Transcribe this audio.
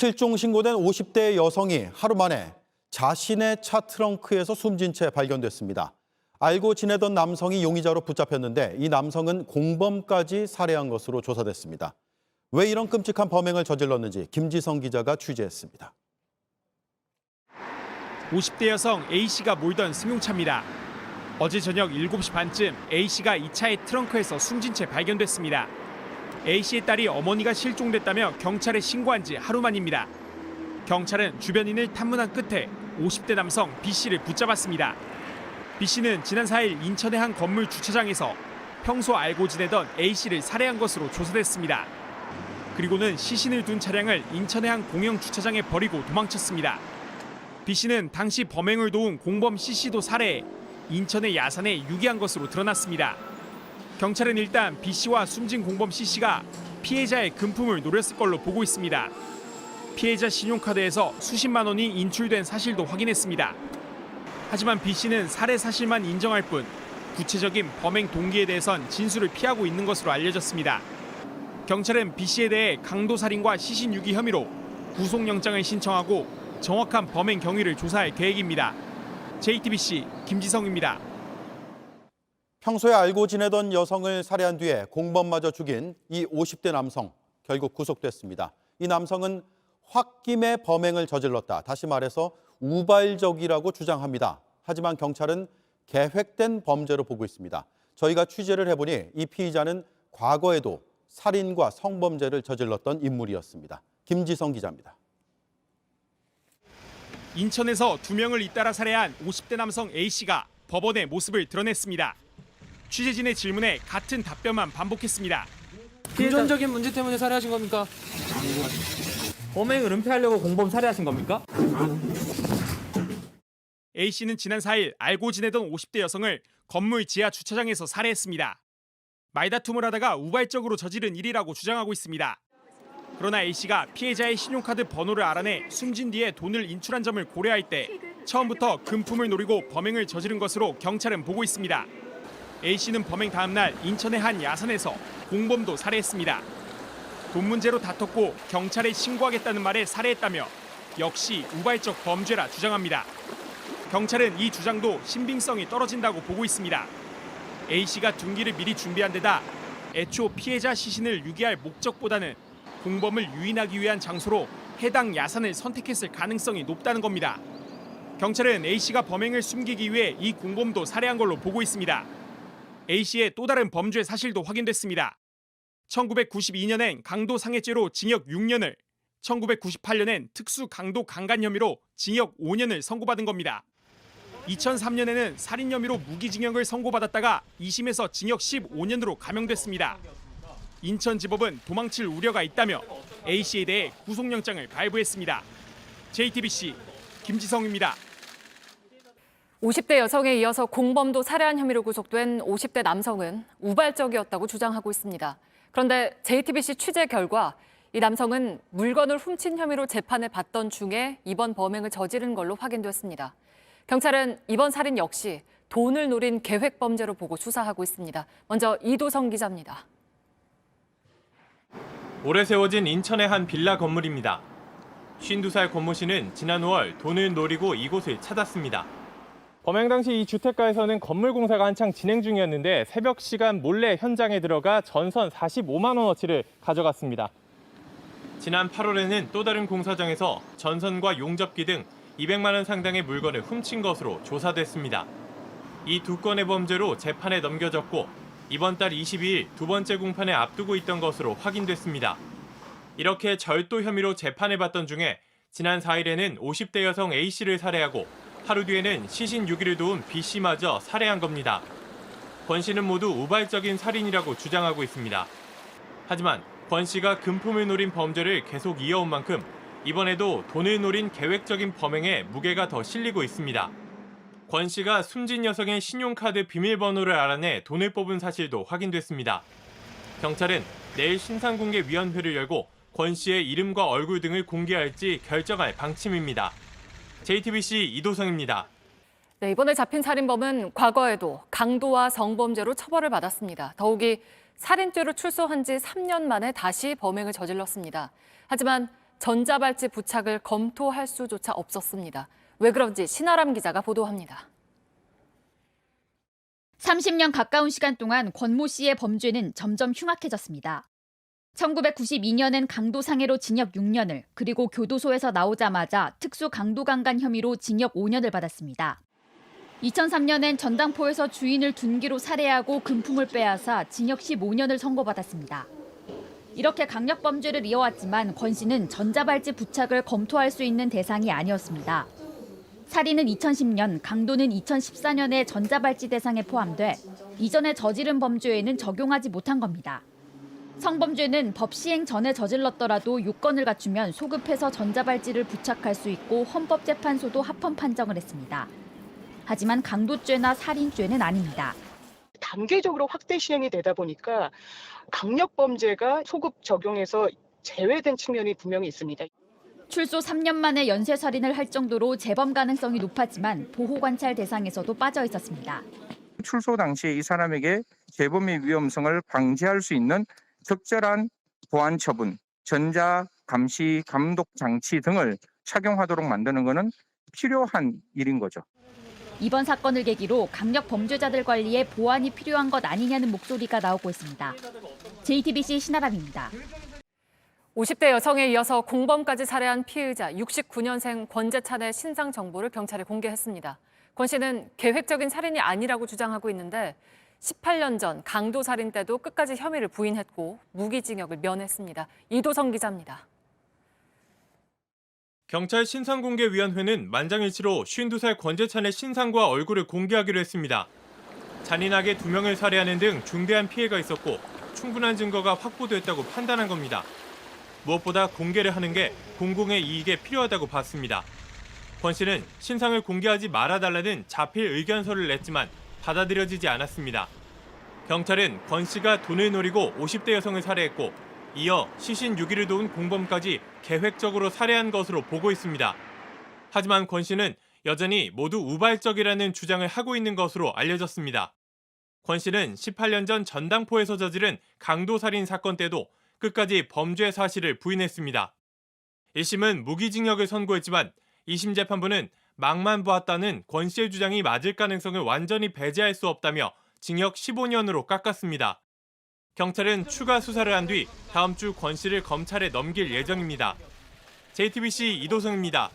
실종 신고된 50대 여성이 하루 만에 자신의 차 트렁크에서 숨진 채 발견됐습니다. 알고 지내던 남성이 용의자로 붙잡혔는데 이 남성은 공범까지 살해한 것으로 조사됐습니다. 왜 이런 끔찍한 범행을 저질렀는지 김지성 기자가 취재했습니다. 50대 여성 A씨가 몰던 승용차입니다. 어제 저녁 7시 반쯤 A씨가 이 차의 트렁크에서 숨진 채 발견됐습니다. A씨의 딸이 어머니가 실종됐다며 경찰에 신고한 지 하루 만입니다. 경찰은 주변인을 탐문한 끝에 50대 남성 B씨를 붙잡았습니다. B씨는 지난 4일 인천의 한 건물 주차장에서 평소 알고 지내던 A씨를 살해한 것으로 조사됐습니다. 그리고는 시신을 둔 차량을 인천의 한 공영 주차장에 버리고 도망쳤습니다. B씨는 당시 범행을 도운 공범 C씨도 살해해 인천의 야산에 유기한 것으로 드러났습니다. 경찰은 일단 B씨와 숨진 공범 C씨가 피해자의 금품을 노렸을 걸로 보고 있습니다. 피해자 신용카드에서 수십만 원이 인출된 사실도 확인했습니다. 하지만 B씨는 살해 사실만 인정할 뿐 구체적인 범행 동기에 대해선 진술을 피하고 있는 것으로 알려졌습니다. 경찰은 B씨에 대해 강도살인과 시신유기 혐의로 구속영장을 신청하고 정확한 범행 경위를 조사할 계획입니다. JTBC 김지성입니다. 평소에 알고 지내던 여성을 살해한 뒤에 공범마저 죽인 이 50대 남성 결국 구속됐습니다. 이 남성은 홧김에 범행을 저질렀다. 다시 말해서 우발적이라고 주장합니다. 하지만 경찰은 계획된 범죄로 보고 있습니다. 저희가 취재를 해보니 이 피의자는 과거에도 살인과 성범죄를 저질렀던 인물이었습니다. 김지성 기자입니다. 인천에서 2명을 잇따라 살해한 50대 남성 A씨가 법원에 모습을 드러냈습니다. 취재진의 질문에 같은 답변만 반복했습니다. 금전적인 문제 때문에 살해하신 겁니까? 범행을 은폐하려고 공범 살해하신 겁니까? A씨는 지난 4일 알고 지내던 50대 여성을 건물 지하 주차장에서 살해했습니다. 말다툼을 하다가 우발적으로 저지른 일이라고 주장하고 있습니다. 그러나 A씨가 피해자의 신용카드 번호를 알아내 숨진 뒤에 돈을 인출한 점을 고려할 때 처음부터 금품을 노리고 범행을 저지른 것으로 경찰은 보고 있습니다. A씨는 범행 다음 날 인천의 한 야산에서 공범도 살해했습니다. 돈 문제로 다퉜고 경찰에 신고하겠다는 말에 살해했다며 역시 우발적 범죄라 주장합니다. 경찰은 이 주장도 신빙성이 떨어진다고 보고 있습니다. A씨가 둔기를 미리 준비한 데다 애초 피해자 시신을 유기할 목적보다는 공범을 유인하기 위한 장소로 해당 야산을 선택했을 가능성이 높다는 겁니다. 경찰은 A씨가 범행을 숨기기 위해 이 공범도 살해한 걸로 보고 있습니다. A씨의 또 다른 범죄 사실도 확인됐습니다. 1992년엔 강도상해죄로 징역 6년을, 1998년엔 특수 강도 강간 혐의로 징역 5년을 선고받은 겁니다. 2003년에는 살인 혐의로 무기징역을 선고받았다가 2심에서 징역 15년으로 감형됐습니다. 인천지법은 도망칠 우려가 있다며 A씨에 대해 구속영장을 발부했습니다. JTBC 김지성입니다. 50대 여성에 이어서 공범도 살해한 혐의로 구속된 50대 남성은 우발적이었다고 주장하고 있습니다. 그런데 JTBC 취재 결과 이 남성은 물건을 훔친 혐의로 재판을 받던 중에 이번 범행을 저지른 걸로 확인됐습니다. 경찰은 이번 살인 역시 돈을 노린 계획 범죄로 보고 수사하고 있습니다. 먼저 이도성 기자입니다. 오래 세워진 인천의 한 빌라 건물입니다. 52살 권모 씨는 지난 5월 돈을 노리고 이곳을 찾았습니다. 범행 당시 이 주택가에서는 건물 공사가 한창 진행 중이었는데 새벽 시간 몰래 현장에 들어가 전선 45만 원어치를 가져갔습니다. 지난 8월에는 또 다른 공사장에서 전선과 용접기 등 200만 원 상당의 물건을 훔친 것으로 조사됐습니다. 이 두 건의 범죄로 재판에 넘겨졌고 이번 달 22일 두 번째 공판에 앞두고 있던 것으로 확인됐습니다. 이렇게 절도 혐의로 재판을 받던 중에 지난 4일에는 50대 여성 A씨를 살해하고 하루 뒤에는 시신 유기를 도운 B씨마저 살해한 겁니다. 권 씨는 모두 우발적인 살인이라고 주장하고 있습니다. 하지만 권 씨가 금품을 노린 범죄를 계속 이어온 만큼 이번에도 돈을 노린 계획적인 범행에 무게가 더 실리고 있습니다. 권 씨가 숨진 여성의 신용카드 비밀번호를 알아내 돈을 뽑은 사실도 확인됐습니다. 경찰은 내일 신상공개위원회를 열고 권 씨의 이름과 얼굴 등을 공개할지 결정할 방침입니다. JTBC 이도성입니다. 네, 이번에 잡힌 살인범은 과거에도 강도와 성범죄로 처벌을 받았습니다. 더욱이 살인죄로 출소한 지 3년 만에 다시 범행을 저질렀습니다. 하지만 전자발찌 부착을 검토할 수조차 없었습니다. 왜 그런지 신아람 기자가 보도합니다. 30년 가까운 시간 동안 권모 씨의 범죄는 점점 흉악해졌습니다. 1992년엔 강도상해로 징역 6년을, 그리고 교도소에서 나오자마자 특수 강도강간 혐의로 징역 5년을 받았습니다. 2003년엔 전당포에서 주인을 둔기로 살해하고 금품을 빼앗아 징역 15년을 선고받았습니다. 이렇게 강력범죄를 이어왔지만 권 씨는 전자발찌 부착을 검토할 수 있는 대상이 아니었습니다. 살인은 2010년, 강도는 2014년에 전자발찌 대상에 포함돼 이전에 저지른 범죄에는 적용하지 못한 겁니다. 성범죄는 법 시행 전에 저질렀더라도 요건을 갖추면 소급해서 전자발찌를 부착할 수 있고 헌법재판소도 합헌 판정을 했습니다. 하지만 강도죄나 살인죄는 아닙니다. 단계적으로 확대 시행이 되다 보니까 강력범죄가 소급 적용에서 제외된 측면이 분명히 있습니다. 출소 3년 만에 연쇄살인을 할 정도로 재범 가능성이 높았지만 보호관찰 대상에서도 빠져 있었습니다. 출소 당시에 이 사람에게 재범의 위험성을 방지할 수 있는 적절한 보안 처분, 전자 감시 감독 장치 등을 착용하도록 만드는 것은 필요한 일인 거죠. 이번 사건을 계기로 강력 범죄자들 관리에 보완이 필요한 것 아니냐는 목소리가 나오고 있습니다. JTBC 신아람입니다. 50대 여성에 이어서 공범까지 살해한 피의자 69년생 권재찬의 신상 정보를 경찰에 공개했습니다. 권 씨는 계획적인 살인이 아니라고 주장하고 있는데 18년 전 강도 살인 때도 끝까지 혐의를 부인했고 무기징역을 면했습니다. 이도성 기자입니다. 경찰 신상공개위원회는 만장일치로 52살 권재찬의 신상과 얼굴을 공개하기로 했습니다. 잔인하게 2명을 살해하는 등 중대한 피해가 있었고 충분한 증거가 확보됐다고 판단한 겁니다. 무엇보다 공개를 하는 게 공공의 이익에 필요하다고 봤습니다. 권 씨는 신상을 공개하지 말아달라는 자필 의견서를 냈지만 받아들여지지 않았습니다. 경찰은 권 씨가 돈을 노리고 50대 여성을 살해했고 이어 시신 유기를 도운 공범까지 계획적으로 살해한 것으로 보고 있습니다. 하지만 권 씨는 여전히 모두 우발적이라는 주장을 하고 있는 것으로 알려졌습니다. 권 씨는 18년 전 전당포에서 저지른 강도살인 사건 때도 끝까지 범죄 사실을 부인했습니다. 1심은 무기징역을 선고했지만 2심 재판부는 막만 보았다는 권 씨의 주장이 맞을 가능성을 완전히 배제할 수 없다며 징역 15년으로 깎았습니다. 경찰은 추가 수사를 한 뒤 다음 주 권 씨를 검찰에 넘길 예정입니다. JTBC 이도성입니다.